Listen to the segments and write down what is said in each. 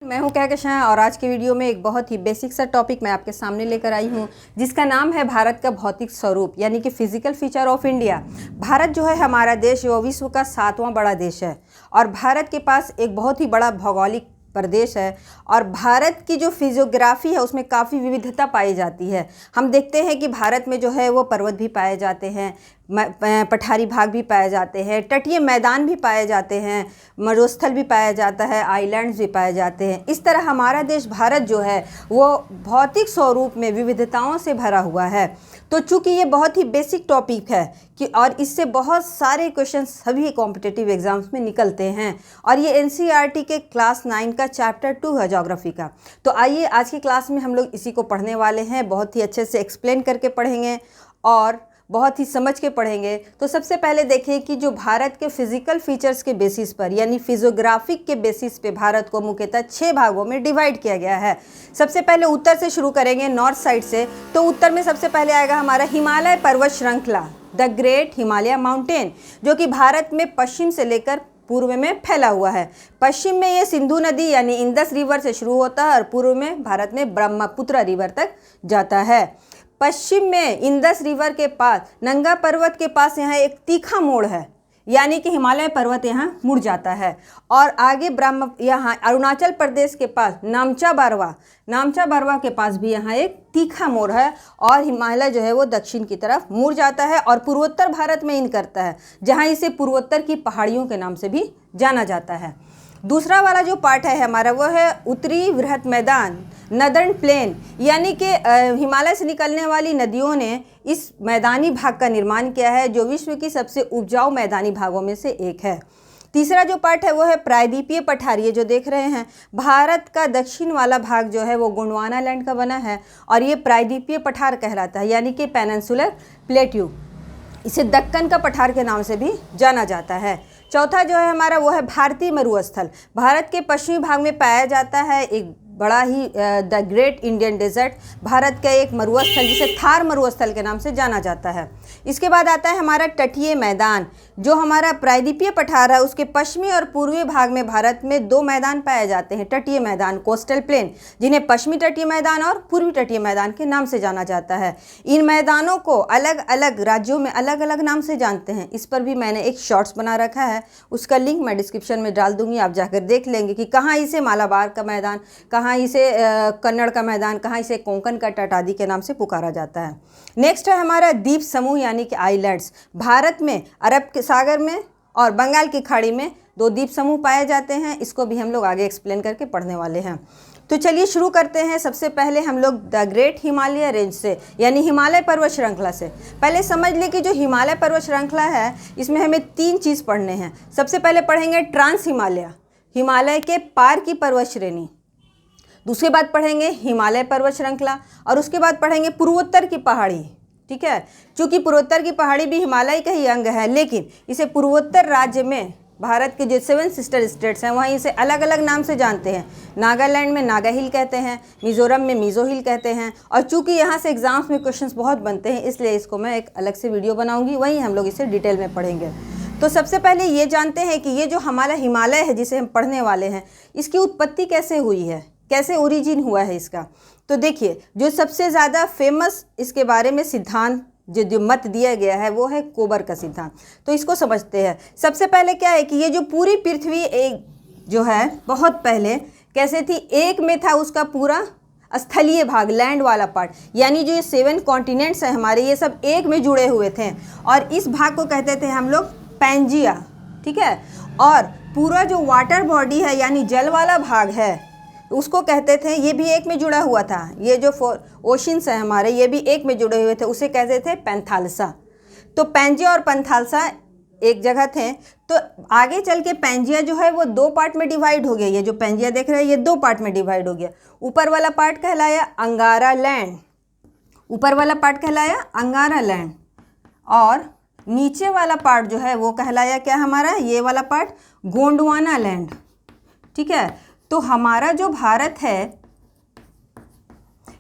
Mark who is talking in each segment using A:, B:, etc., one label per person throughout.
A: मैं हूं कहकशां और आज के वीडियो में एक बहुत ही बेसिक सा टॉपिक मैं आपके सामने लेकर आई हूं जिसका नाम है भारत का भौतिक स्वरूप यानी कि physical feature of India. Bharat जो है हमारा देश वो विश्व का 7वां बड़ा देश है और भारत के पास एक बहुत ही बड़ा भौगोलिक प्रदेश है और भारत की जो फिजियोग्राफी है उसमें काफ़ी विविधता पाई जाती है। हम देखते हैं कि भारत में जो है वो पर्वत भी पाए जाते हैं, पठारी भाग भी पाए जाते हैं, तटीय मैदान भी पाए जाते हैं, मरुस्थल भी पाया जाता है, आइलैंड्स भी पाए जाते हैं। इस तरह हमारा देश भारत जो है वो भौतिक स्वरूप में विविधताओं से भरा हुआ है। तो चूंकि ये बहुत ही बेसिक टॉपिक है कि और इससे बहुत सारे क्वेश्चन सभी कॉम्पिटिटिव एग्जाम्स में निकलते हैं और ये एनसीईआरटी के क्लास 9 का चैप्टर 2 है ज्योग्राफी का। तो आइए आज की क्लास में हम लोग इसी को पढ़ने वाले हैं, बहुत ही अच्छे से एक्सप्लेन करके पढ़ेंगे और बहुत ही समझ के पढ़ेंगे। तो सबसे पहले देखिए कि जो भारत के फिजिकल फीचर्स के बेसिस पर यानी फिजियोग्राफिक के बेसिस पे भारत को मुख्यतः 6 भागों में डिवाइड किया गया है। सबसे पहले उत्तर से शुरू करेंगे, नॉर्थ साइड से। तो उत्तर में सबसे पहले आएगा हमारा हिमालय पर्वत श्रृंखला, द ग्रेट हिमालय माउंटेन, जो कि भारत में पश्चिम से लेकर पूर्व में फैला हुआ है। पश्चिम में ये सिंधु नदी यानी इंदस रिवर से शुरू होता है और पूर्व में भारत में ब्रह्मपुत्र रिवर तक जाता है। पश्चिम में इंदस रिवर के पास नंगा पर्वत के पास यहाँ एक तीखा मोड़ है यानी कि हिमालय पर्वत यहाँ मुड़ जाता है और आगे यहाँ अरुणाचल प्रदेश के पास नामचा बारवा के पास भी यहाँ एक तीखा मोड़ है और हिमालय जो है वो दक्षिण की तरफ मुड़ जाता है और पूर्वोत्तर भारत में इन करता है जहाँ इसे पूर्वोत्तर की पहाड़ियों के नाम से भी जाना जाता है। दूसरा वाला जो पार्ट है हमारा वो है उत्तरी वृहत मैदान, नदर्न प्लेन, यानी कि हिमालय से निकलने वाली नदियों ने इस मैदानी भाग का निर्माण किया है जो विश्व की सबसे उपजाऊ मैदानी भागों में से एक है। तीसरा जो पार्ट है वो है प्रायद्वीपीय पठार, ये जो देख रहे हैं भारत का दक्षिण वाला भाग जो है वो गोंडवाना लैंड का बना है और ये प्रायद्वीपीय पठार कहलाता है यानी कि पेनिनसुलर प्लेट्यू, इसे दक्कन का पठार के नाम से भी जाना जाता है। चौथा जो है हमारा वो है भारतीय मरुस्थल, भारत के पश्चिमी भाग में पाया जाता है एक बड़ा ही the great Indian desert, Bharat का एक मरुस्थल जिसे थार मरुस्थल के नाम से जाना जाता है। इसके बाद आता है हमारा तटीय मैदान, जो हमारा प्रायद्वीपीय पठार है उसके पश्चिमी और पूर्वी भाग में भारत में 2 मैदान पाए जाते हैं, तटीय मैदान कोस्टल प्लेन, जिन्हें पश्चिमी तटीय मैदान और पूर्वी तटीय मैदान के नाम से जाना जाता है। इन मैदानों को अलग अलग राज्यों में अलग अलग नाम से जानते हैं। इस पर भी मैंने एक शॉर्ट्स बना रखा है, उसका लिंक मैं डिस्क्रिप्शन में डाल दूंगी, आप जाकर देख लेंगे कि कहाँ इसे मालाबार का मैदान, कहाँ इसे कन्नड़ का मैदान, कहाँ इसे कोंकण का तट आदि के नाम से पुकारा जाता है। नेक्स्ट है हमारा द्वीप समूह यानी कि आइलैंड्स। भारत में अरब के सागर में और बंगाल की खाड़ी में 2 द्वीप समूह पाए जाते हैं, इसको भी हम लोग आगे एक्सप्लेन करके पढ़ने वाले हैं। तो चलिए शुरू करते हैं। सबसे पहले हम लोग द ग्रेट हिमालय रेंज से यानी हिमालय पर्वत श्रृंखला से। पहले समझ लें कि जो हिमालय पर्वत श्रृंखला है इसमें हमें 3 चीज़ पढ़ने हैं। सबसे पहले पढ़ेंगे ट्रांस हिमालय, हिमालय के पार की पर्वत श्रेणी। दूसरी बात पढ़ेंगे हिमालय पर्वत श्रृंखला और उसके बाद पढ़ेंगे पूर्वोत्तर की पहाड़ी। ठीक है, चूँकि पूर्वोत्तर की पहाड़ी भी हिमालय का ही अंग है लेकिन इसे पूर्वोत्तर राज्य में भारत के जो 7 सिस्टर स्टेट्स हैं वहीं इसे अलग अलग नाम से जानते हैं। नागालैंड में नागा हिल कहते हैं, मिजोरम में मिजो हिल कहते हैं और चूंकि यहाँ से एग्जाम्स में क्वेश्चंस बहुत बनते हैं इसलिए इसको मैं एक अलग से वीडियो बनाऊंगी, वहीं हम लोग इसे डिटेल में पढ़ेंगे। तो सबसे पहले ये जानते हैं कि ये जो हमारा हिमालय है जिसे हम पढ़ने वाले हैं इसकी उत्पत्ति कैसे हुई है, कैसे ओरिजिन हुआ है इसका। तो देखिए जो सबसे ज़्यादा फेमस इसके बारे में सिद्धांत जो मत दिया गया है वो है कोबर का सिद्धांत। तो इसको समझते हैं। सबसे पहले क्या है कि ये जो पूरी पृथ्वी एक जो है बहुत पहले कैसे थी, एक में था उसका पूरा स्थलीय भाग, लैंड वाला पार्ट, यानी जो ये 7 कॉन्टिनेंट्स हैं हमारे ये सब एक में जुड़े हुए थे और इस भाग को कहते थे हम लोग पैंजिया। ठीक है, और पूरा जो वाटर बॉडी है यानी जल वाला भाग है उसको कहते थे, ये भी एक में जुड़ा हुआ था। ये जो ओशंस है हमारे ये भी एक में जुड़े हुए थे, उसे कहते थे पैंथालसा। तो पैंजिया और पैंथालसा एक जगह थे। तो आगे चल के पैंजिया जो है वो 2 पार्ट में डिवाइड हो गया। ये जो पैंजिया देख रहे हैं ये 2 पार्ट में डिवाइड हो गया। ऊपर वाला पार्ट कहलाया अंगारा लैंड, ऊपर वाला पार्ट कहलाया अंगारा लैंड और नीचे वाला पार्ट जो है वो कहलाया क्या हमारा, ये वाला पार्ट गोंडवाना लैंड। ठीक है, तो हमारा जो भारत है,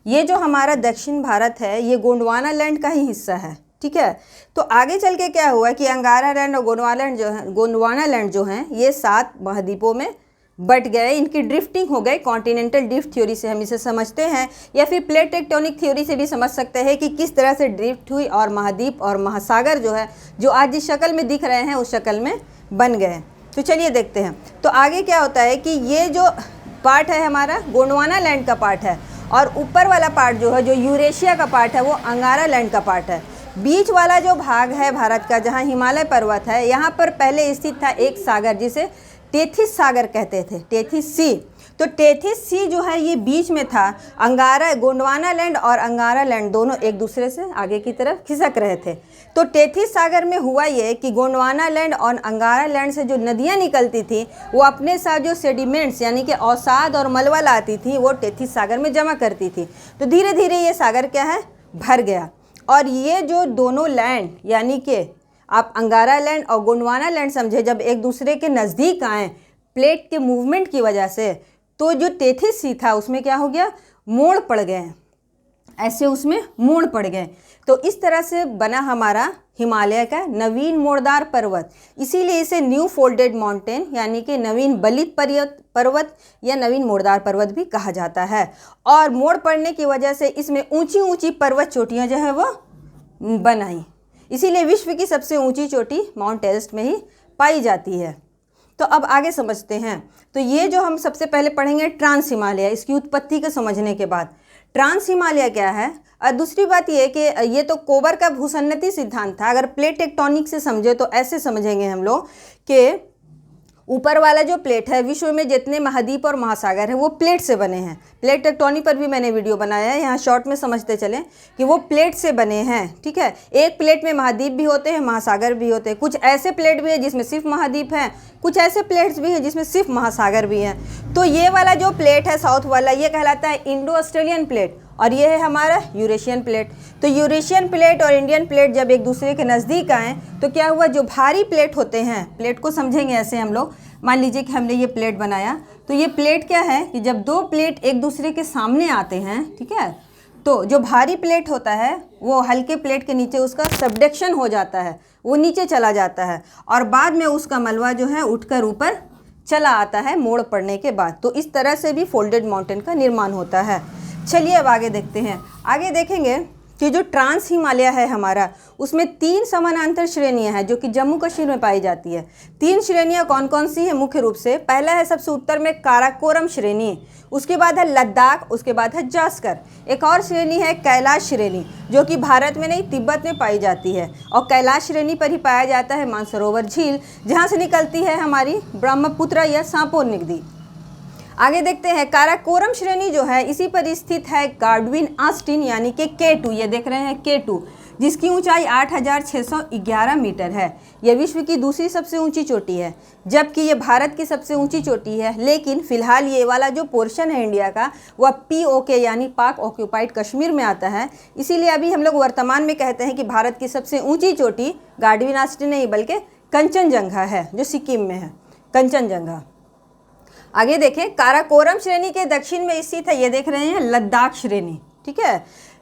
A: ये जो हमारा दक्षिण भारत है ये गोंडवाना लैंड का ही हिस्सा है। ठीक है, तो आगे चल के क्या हुआ कि अंगारा लैंड और गोंडवाना लैंड जो है ये 7 महाद्वीपों में बट गए, इनकी ड्रिफ्टिंग हो गई। कॉन्टिनेंटल ड्रिफ्ट थ्योरी से हम इसे समझते हैं, या फिर प्लेट टेक्टोनिक थ्योरी से भी समझ सकते हैं कि किस तरह से ड्रिफ्ट हुई और महाद्वीप और महासागर जो है, जो आज जिस शक्ल में दिख रहे हैं उस शक्ल में बन गए। तो चलिए देखते हैं। तो आगे क्या होता है कि ये जो पार्ट है हमारा गोंडवाना लैंड का पार्ट है, और ऊपर वाला पार्ट जो है, जो यूरेशिया का पार्ट है, वो अंगारा लैंड का पार्ट है। बीच वाला जो भाग है भारत का, जहाँ हिमालय पर्वत है, यहाँ पर पहले स्थित था एक सागर जिसे टेथिस सागर कहते थे, टेथिस सी। तो टेथिस सी जो है ये बीच में था। अंगारा, गोंडवाना लैंड और अंगारा लैंड दोनों एक दूसरे से आगे की तरफ खिसक रहे थे। तो टेथिस सागर में हुआ ये कि गोंडवाना लैंड और अंगारा लैंड से जो नदियाँ निकलती थी, वो अपने साथ जो सेडिमेंट्स यानी कि अवसाद और मलबा लाती थी, वो टेथिस सागर में जमा करती थी। तो धीरे धीरे ये सागर क्या है, भर गया। और ये जो दोनों लैंड यानी कि आप अंगारा लैंड और गोंडवाना लैंड समझे, जब एक दूसरे के नज़दीक आए प्लेट के मूवमेंट की वजह से, तो जो टेथिस सी था उसमें क्या हो गया, मोड़ पड़ गए, ऐसे उसमें मोड़ पड़ गए। तो इस तरह से बना हमारा हिमालय का नवीन मोड़दार पर्वत। इसीलिए इसे न्यू फोल्डेड माउंटेन यानी कि नवीन बलित पर्वत या नवीन मोड़दार पर्वत भी कहा जाता है। और मोड़ पड़ने की वजह से इसमें ऊंची ऊंची पर्वत चोटियाँ जो है वो बनाई। इसीलिए विश्व की सबसे ऊंची चोटी माउंट एवरेस्ट में ही पाई जाती है। तो अब आगे समझते हैं। तो ये जो हम सबसे पहले पढ़ेंगे ट्रांस हिमालय, इसकी उत्पत्ति को समझने के बाद ट्रांस हिमालय क्या है। और दूसरी बात ये कि ये तो कोबर का भूसन्नति सिद्धांत था। अगर प्लेट टेक्टोनिक से समझे तो ऐसे समझेंगे हम लोग कि ऊपर वाला जो प्लेट है, विश्व में जितने महाद्वीप और महासागर हैं वो प्लेट से बने हैं। प्लेट टेक्टोनिक पर भी मैंने वीडियो बनाया है, यहाँ शॉर्ट में समझते चलें कि वो प्लेट से बने हैं। ठीक है, एक प्लेट में महाद्वीप भी होते हैं, महासागर भी होते हैं। कुछ ऐसे प्लेट भी है जिसमें सिर्फ महाद्वीप हैं, कुछ ऐसे प्लेट्स भी हैं जिसमें सिर्फ महासागर भी हैं। तो ये वाला जो प्लेट है साउथ वाला, ये कहलाता है इंडो ऑस्ट्रेलियन प्लेट, और ये है हमारा यूरेशियन प्लेट। तो यूरेशियन प्लेट और इंडियन प्लेट जब एक दूसरे के नज़दीक आए तो क्या हुआ, जो भारी प्लेट होते हैं, प्लेट को समझेंगे ऐसे हम लोग। मान लीजिए कि हमने ये प्लेट बनाया, तो ये प्लेट क्या है कि जब दो प्लेट एक दूसरे के सामने आते हैं, ठीक है, तो जो भारी प्लेट होता है वो हल्के प्लेट के नीचे उसका सबडक्शन हो जाता है, वो नीचे चला जाता है, और बाद में उसका मलबा जो है उठकर ऊपर चला आता है मोड़ पड़ने के बाद। तो इस तरह से भी फोल्डेड माउंटेन का निर्माण होता है। चलिए अब आगे देखते हैं। आगे देखेंगे कि जो ट्रांस हिमालय है हमारा, उसमें 3 समानांतर श्रेणियां हैं जो कि जम्मू कश्मीर में पाई जाती है। 3 श्रेणियां कौन कौन सी हैं मुख्य रूप से? पहला है सबसे उत्तर में काराकोरम श्रेणी, उसके बाद है लद्दाख, उसके बाद है जास्कर। एक और श्रेणी है कैलाश श्रेणी, जो कि भारत में नहीं तिब्बत में पाई जाती है, और कैलाश श्रेणी पर ही पाया जाता है मानसरोवर झील, जहाँ से निकलती है हमारी ब्रह्मपुत्र या सांपोर नदी। आगे देखते हैं, काराकोरम श्रेणी जो है इसी पर स्थित है गाडविन आस्टिन यानी कि K2, ये देख रहे हैं K2, जिसकी ऊंचाई 8611 मीटर है। यह विश्व की दूसरी सबसे ऊंची चोटी है, जबकि ये भारत की सबसे ऊंची चोटी है। लेकिन फिलहाल ये वाला जो पोर्शन है इंडिया का, वह POK यानी पाक ऑक्यूपाइड कश्मीर में आता है। इसीलिए अभी हम लोग वर्तमान में कहते हैं कि भारत की सबसे ऊँची चोटी गाडविन आस्टिन नहीं बल्कि कंचनजंगा है, जो सिक्किम में है, कंचनजंगा। आगे देखें, काराकोरम श्रेणी के दक्षिण में स्थित है, ये देख रहे हैं लद्दाख श्रेणी। ठीक है,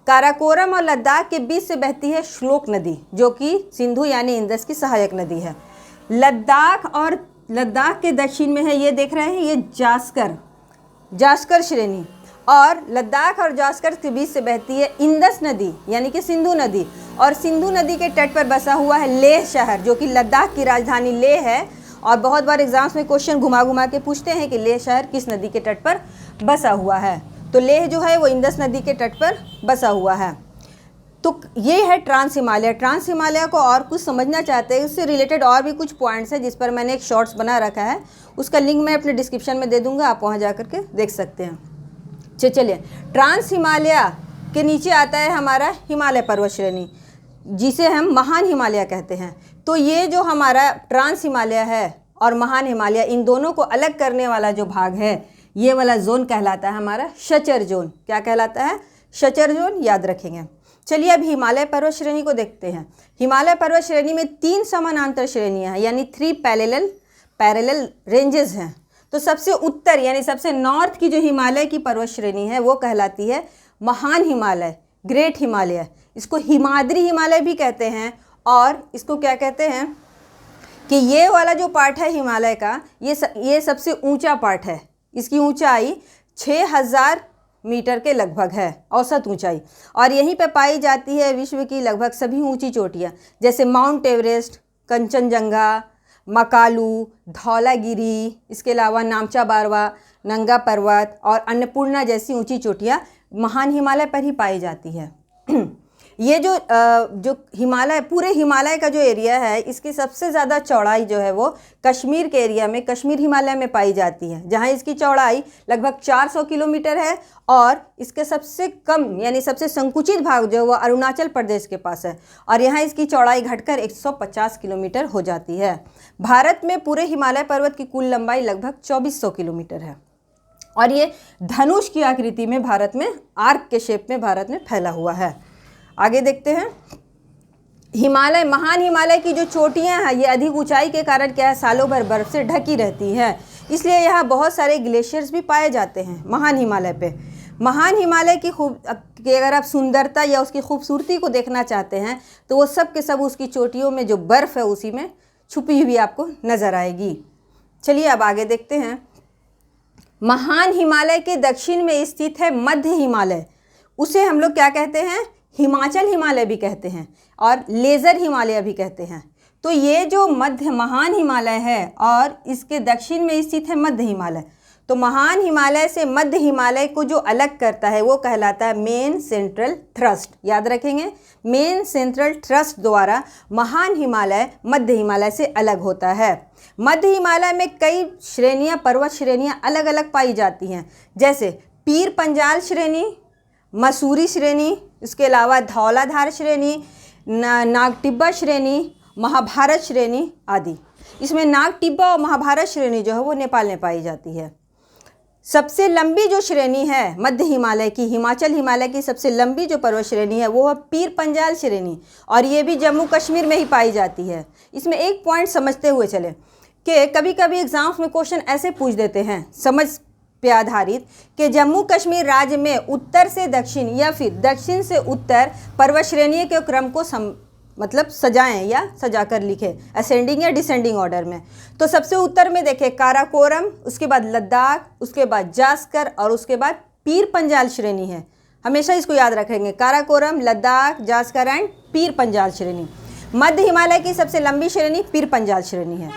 A: काराकोरम और लद्दाख के बीच से बहती है श्लोक नदी, जो कि सिंधु यानी इंदस की सहायक नदी है। लद्दाख और लद्दाख के दक्षिण में है, ये देख रहे हैं, ये जास्कर श्रेणी, और लद्दाख और जास्कर के बीच से बहती है इंदस नदी यानी कि सिंधु नदी, और सिंधु नदी के तट पर बसा हुआ है लेह शहर, जो कि लद्दाख की राजधानी लेह है। और बहुत बार एग्जाम्स में क्वेश्चन घुमा घुमा के पूछते हैं कि लेह शहर किस नदी के तट पर बसा हुआ है। तो लेह जो है वो इंदस नदी के तट पर बसा हुआ है। तो ये है ट्रांस हिमालय। ट्रांस हिमालय को और कुछ समझना चाहते हैं, उससे रिलेटेड और भी कुछ पॉइंट्स हैं जिस पर मैंने एक शॉर्ट्स बना रखा है, उसका लिंक मैं अपने डिस्क्रिप्शन में दे दूँगा, आप वहाँ जा करके देख सकते हैं। चलिए, ट्रांस हिमालय के नीचे आता है हमारा हिमालय पर्वत श्रेणी, जिसे हम महान हिमालय कहते हैं। तो ये जो हमारा ट्रांस हिमालय है और महान हिमालय, इन दोनों को अलग करने वाला जो भाग है, ये वाला जोन कहलाता है हमारा शचर जोन। क्या कहलाता है? शचर जोन, याद रखेंगे। चलिए अब हिमालय पर्वत श्रेणी को देखते हैं। हिमालय पर्वत श्रेणी में 3 समानांतर श्रेणियां हैं, यानी 3 पैरेलल रेंजेस हैं। तो सबसे उत्तर यानी सबसे नॉर्थ की जो हिमालय की पर्वत श्रेणी है वो कहलाती है महान हिमालय, ग्रेट हिमालय। इसको हिमाद्री हिमालय भी कहते हैं, और इसको क्या कहते हैं? कि ये वाला जो पार्ट है हिमालय का, ये सबसे ऊंचा पार्ट है। इसकी ऊंचाई 6000 मीटर के लगभग है, औसत ऊंचाई। और यहीं पे पाई जाती है विश्व की लगभग सभी ऊंची चोटियाँ, जैसे माउंट एवरेस्ट, कंचनजंगा, मकालू, धौलागिरी, इसके अलावा नामचा बारवा, नंगा पर्वत और अन्नपूर्णा जैसी ऊंची चोटियाँ महान हिमालय पर ही पाई जाती है। ये जो हिमालय, पूरे हिमालय का जो एरिया है, इसकी सबसे ज़्यादा चौड़ाई जो है वो कश्मीर के एरिया में, कश्मीर हिमालय में पाई जाती है, जहाँ इसकी चौड़ाई लगभग 400 किलोमीटर है। और इसके सबसे कम यानी सबसे संकुचित भाग जो है वो अरुणाचल प्रदेश के पास है, और यहाँ इसकी चौड़ाई घटकर 150 किलोमीटर हो जाती है। भारत में पूरे हिमालय पर्वत की कुल लंबाई लगभग 2400 किलोमीटर है, और ये धनुष की आकृति में भारत में, आर्क के शेप में भारत में फैला हुआ है। आगे देखते हैं। हिमालय, महान हिमालय की जो चोटियां हैं, ये अधिक ऊंचाई के कारण क्या है, सालों भर बर्फ से ढकी रहती हैं, इसलिए यहाँ बहुत सारे ग्लेशियर्स भी पाए जाते हैं महान हिमालय पे। महान हिमालय की अगर आप सुंदरता या उसकी खूबसूरती को देखना चाहते हैं तो वो सब के सब उसकी चोटियों में जो बर्फ़ है उसी में छुपी हुई आपको नज़र आएगी। चलिए अब आगे देखते हैं। महान हिमालय के दक्षिण में स्थित है मध्य हिमालय, उसे हम लोग क्या कहते हैं, हिमाचल हिमालय भी कहते हैं और लेज़र हिमालय भी कहते हैं। तो ये जो मध्य महान हिमालय है और इसके दक्षिण में स्थित है मध्य हिमालय, तो महान हिमालय से मध्य हिमालय को जो अलग करता है वो कहलाता है मेन सेंट्रल थ्रस्ट। याद रखेंगे, मेन सेंट्रल थ्रस्ट द्वारा महान हिमालय मध्य हिमालय से अलग होता है। मध्य हिमालय में कई श्रेणियाँ, पर्वत श्रेणियाँ अलग अलग पाई जाती हैं, जैसे पीर पंजाल श्रेणी, मसूरी श्रेणी, इसके अलावा धौलाधार श्रेणी, नागटिब्बा श्रेणी, महाभारत श्रेणी आदि। इसमें नागटिब्बा और महाभारत श्रेणी जो है वो नेपाल में पाई जाती है। सबसे लंबी जो श्रेणी है मध्य हिमालय की, हिमाचल हिमालय की सबसे लंबी जो पर्वत श्रेणी है वो है पीर पंजाल श्रेणी, और ये भी जम्मू कश्मीर में ही पाई जाती है। इसमें एक पॉइंट समझते हुए चले कि कभी कभी एग्जाम्स में क्वेश्चन ऐसे पूछ देते हैं समझ पे आधारित कि जम्मू कश्मीर राज्य में उत्तर से दक्षिण या फिर दक्षिण से उत्तर पर्वत श्रेणियों के क्रम को मतलब सजाएं या सजाकर लिखें, असेंडिंग या डिसेंडिंग ऑर्डर में। तो सबसे उत्तर में देखें काराकोरम, उसके बाद लद्दाख, उसके बाद जास्कर और उसके बाद पीर पंजाल श्रेणी है। हमेशा इसको याद रखेंगे, काराकोरम, लद्दाख, जास्कर एंड पीर पंजाल श्रेणी। मध्य हिमालय की सबसे लंबी श्रेणी पीर पंजाल श्रेणी है।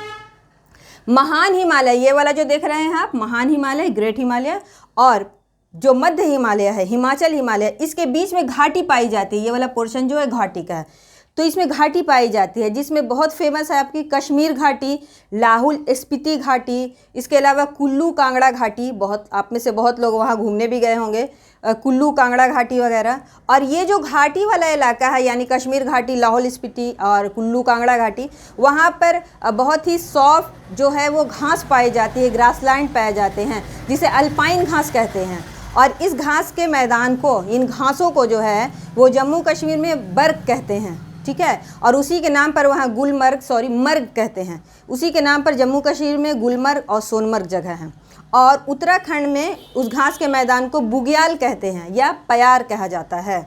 A: महान हिमालय, ये वाला जो देख रहे हैं आप, महान हिमालय, ग्रेट हिमालय, और जो मध्य हिमालय है हिमाचल हिमालय, इसके बीच में घाटी पाई जाती है। ये वाला पोर्शन जो है घाटी का है, तो इसमें घाटी पाई जाती है, जिसमें बहुत फेमस है आपकी कश्मीर घाटी, लाहौल स्पीति घाटी, इसके अलावा कुल्लू कांगड़ा घाटी, बहुत आप में से बहुत लोग वहाँ घूमने भी गए होंगे, कुल्लू कांगड़ा घाटी वगैरह। और ये जो घाटी वाला इलाका है यानी कश्मीर घाटी, लाहौल स्पीति और कुल्लू कांगड़ा घाटी, वहाँ पर बहुत ही सॉफ्ट जो है वो घास पाई जाती है, ग्रासलैंड पाए जाते हैं, जिसे अल्पाइन घास कहते हैं। और इस घास के मैदान को, इन घासों को जो है वो जम्मू कश्मीर में बर्ग कहते हैं, ठीक है। और उसी के नाम पर वहाँ मर्ग कहते हैं, उसी के नाम पर जम्मू कश्मीर में गुलमर्ग और सोनमर्ग जगह है। और उत्तराखंड में उस घास के मैदान को बुग्याल कहते हैं या प्यार कहा जाता है।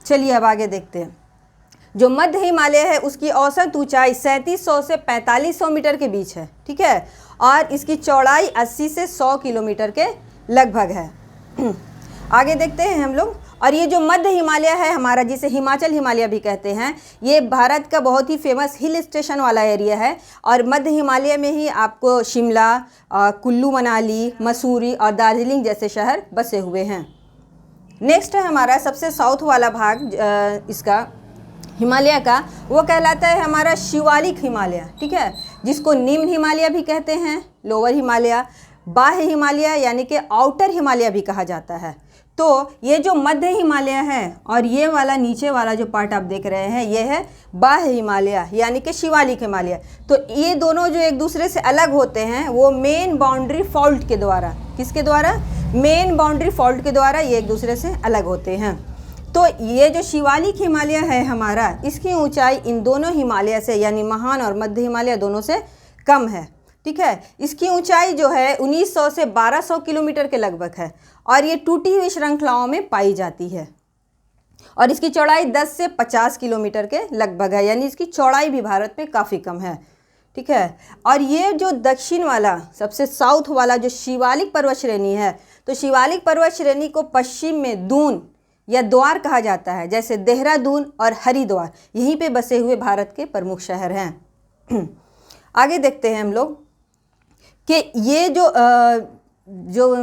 A: चलिए अब आगे देखते हैं। जो मध्य हिमालय है उसकी औसत ऊंचाई 3700 से 4500 मीटर के बीच है, ठीक है, और इसकी चौड़ाई 80 से 100 किलोमीटर के लगभग है। आगे देखते हैं हम लोग। और ये जो मध्य हिमालय है हमारा, जिसे हिमाचल हिमालय भी कहते हैं, ये भारत का बहुत ही फेमस हिल स्टेशन वाला एरिया है। और मध्य हिमालय में ही आपको शिमला, कुल्लू मनाली, मसूरी और दार्जिलिंग जैसे शहर बसे हुए हैं। नेक्स्ट है हमारा सबसे साउथ वाला भाग इसका हिमालय का, वो कहलाता है हमारा शिवालिक हिमालय, ठीक है, जिसको निम्न हिमालय भी कहते हैं, लोअर हिमालय, बाह्य हिमालय यानी कि आउटर हिमालय भी कहा जाता है। तो ये जो मध्य हिमालय है और ये वाला नीचे वाला जो पार्ट आप देख रहे हैं, ये है बाह्य हिमालय यानी कि शिवालिक हिमालय। तो ये दोनों जो एक दूसरे से अलग होते हैं वो मेन बाउंड्री फॉल्ट के द्वारा, किसके द्वारा, मेन बाउंड्री फॉल्ट के द्वारा ये एक दूसरे से अलग होते हैं। तो ये जो शिवालिक हिमालय है हमारा, इसकी ऊंचाई इन दोनों हिमालय से यानी महान और मध्य हिमालय दोनों से कम है, ठीक है। इसकी ऊंचाई जो है 1900 से 1200 किलोमीटर के लगभग है और ये टूटी हुई श्रृंखलाओं में पाई जाती है। और इसकी चौड़ाई 10 से 50 किलोमीटर के लगभग है, यानी इसकी चौड़ाई भी भारत में काफ़ी कम है, ठीक है। और ये जो दक्षिण वाला सबसे साउथ वाला जो शिवालिक पर्वत श्रेणी है, तो शिवालिक पर्वत श्रेणी को पश्चिम में दून या द्वार कहा जाता है, जैसे देहरादून और हरिद्वार यहीं पे बसे हुए भारत के प्रमुख शहर हैं। आगे देखते हैं हम लोग कि ये जो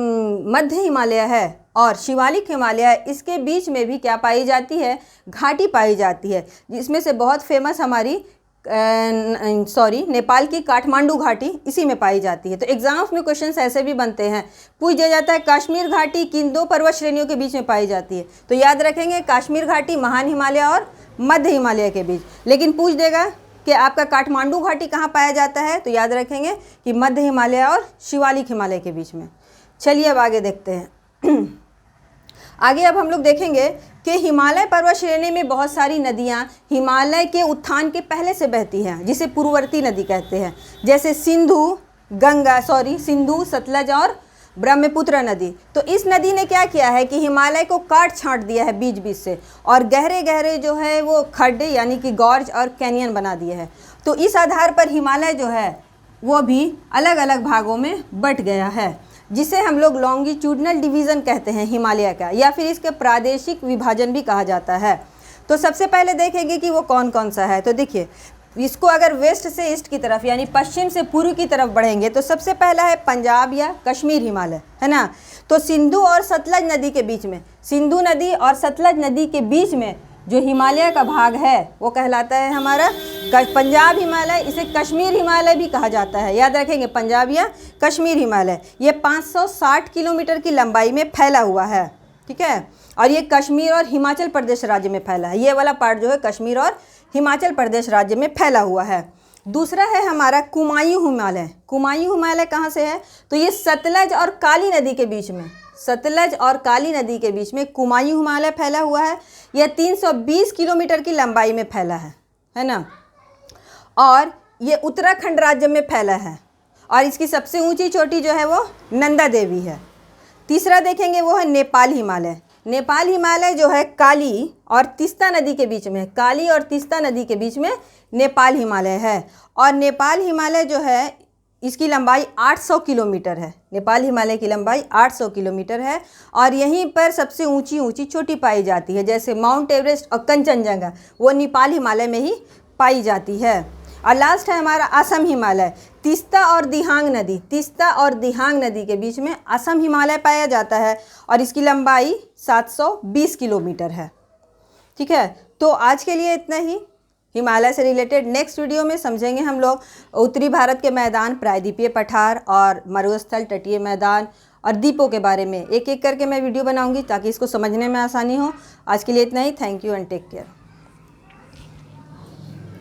A: मध्य हिमालय है और शिवालिक हिमालय है, इसके बीच में भी क्या पाई जाती है, घाटी पाई जाती है, जिसमें से बहुत फेमस हमारी नेपाल की काठमांडू घाटी इसी में पाई जाती है। तो एग्जाम्स में क्वेश्चंस ऐसे भी बनते हैं, पूछ दिया जाता है कश्मीर घाटी किन दो पर्वत श्रेणियों के बीच में पाई जाती है, तो याद रखेंगे कश्मीर घाटी महान हिमालय और मध्य हिमालय के बीच। लेकिन पूछ देगा कि आपका काठमांडू घाटी कहाँ पाया जाता है, तो याद रखेंगे कि मध्य हिमालय और शिवालिक हिमालय के बीच में। चलिए अब आगे देखते हैं। आगे अब हम लोग देखेंगे कि हिमालय पर्वत श्रेणी में बहुत सारी नदियां हिमालय के उत्थान के पहले से बहती हैं, जिसे पूर्ववर्ती नदी कहते हैं, जैसे सिंधु, सतलज और ब्रह्मपुत्र नदी। तो इस नदी ने क्या किया है कि हिमालय को काट छांट दिया है बीच बीच से, और गहरे गहरे जो है वो खड्डे यानी कि गॉर्ज और कैनियन बना दिए हैं। तो इस आधार पर हिमालय जो है वो भी अलग अलग भागों में बंट गया है, जिसे हम लोग लॉन्गिट्यूडनल डिवीज़न कहते हैं हिमालय का, या फिर इसके प्रादेशिक विभाजन भी कहा जाता है। तो सबसे पहले देखेंगे कि वो कौन कौन सा है। तो देखिए, इसको अगर वेस्ट से ईस्ट की तरफ यानी पश्चिम से पूर्व की तरफ बढ़ेंगे तो सबसे पहला है पंजाब या कश्मीर हिमालय, है ना। तो सिंधु और सतलज नदी के बीच में, सिंधु नदी और सतलज नदी के बीच में जो हिमालय का भाग है वो कहलाता है हमारा पंजाब हिमालय। इसे कश्मीर हिमालय भी कहा जाता है, याद रखेंगे, पंजाब या कश्मीर हिमालय। ये 560 किलोमीटर की लंबाई में फैला हुआ है, ठीक है। और ये कश्मीर और हिमाचल प्रदेश राज्य में फैला है, ये वाला पार्ट जो है कश्मीर और हिमाचल प्रदेश राज्य में फैला हुआ है। दूसरा है हमारा कुमायूं हिमालय। कुमायूं हिमालय कहाँ से है, तो ये सतलज और काली नदी के बीच में, सतलज और काली नदी के बीच में कुमायूं हिमालय फैला हुआ है। यह 320 किलोमीटर की लंबाई में फैला है ना। और ये उत्तराखंड राज्य में फैला है, और इसकी सबसे ऊंची चोटी जो है वो नंदा देवी है। तीसरा देखेंगे वो है नेपाल हिमालय। नेपाल हिमालय जो है काली और तीस्ता नदी के बीच में, काली और तीस्ता नदी के बीच में नेपाल हिमालय है। और नेपाल हिमालय जो है इसकी लंबाई 800 किलोमीटर है। नेपाल हिमालय की लंबाई 800 किलोमीटर है, और यहीं पर सबसे ऊंची ऊंची चोटी पाई जाती है, जैसे माउंट एवरेस्ट और कंचनजंगा वो नेपाल हिमालय में ही पाई जाती है। और लास्ट है हमारा असम हिमालय। तीस्ता और दिहांग नदी, तीस्ता और दिहांग नदी के बीच में असम हिमालय पाया जाता है, और इसकी लंबाई 720 किलोमीटर है, ठीक है। तो आज के लिए इतना ही। हिमालय से रिलेटेड नेक्स्ट वीडियो में समझेंगे हम लोग उत्तरी भारत के मैदान, प्रायद्वीपीय पठार और मरुस्थल, तटीय मैदान और द्वीपों के बारे में। एक एक करके मैं वीडियो बनाऊंगी ताकि इसको समझने में आसानी हो। आज के लिए इतना ही। Thank you and take care.